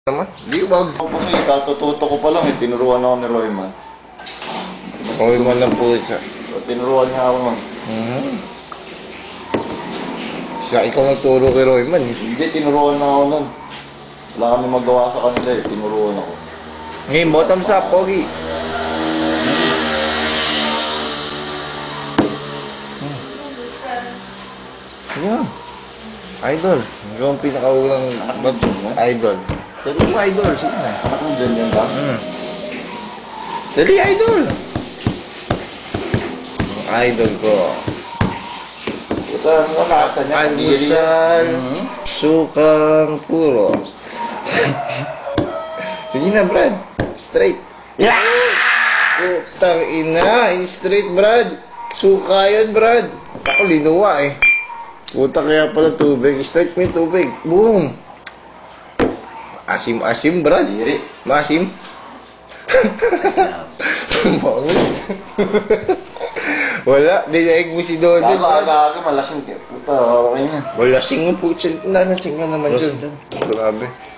Naman? Di ba? Kasi katututo ko pa lang eh, tinuruan ako ni Royman. Royman lang po siya. So, tinuruan niya ako man. Siya, ikaw nagturo kay Royman eh. Hindi, tinuruan na ako nun. Wala kami magawa sa kanila eh, tinuruan ako. Ngayon, bottoms up, Pogi. Yan. Idol. Ikaw ang pinakaunang idol. Dali mo, idol. Sige na. Ang ganyan ba? Dali, idol. Ang idol ko. Ito, ang nakata niya. Almusal, sukang puro. Sige na, Brad. Straight. Yeah! Putang ina. Straight, Brad. Suka yan, Brad. Ako, linuwa eh. Puta kaya pala tubig. Straight mo yung tubig. Boom. Asim-asim, Brad. Masim. Bangon. Wala. Dinaig mo si Dodo. Aga-aga, malasing. Puta, okay na. Wala sing mo po. Nalasing ka naman dyan. Grabe.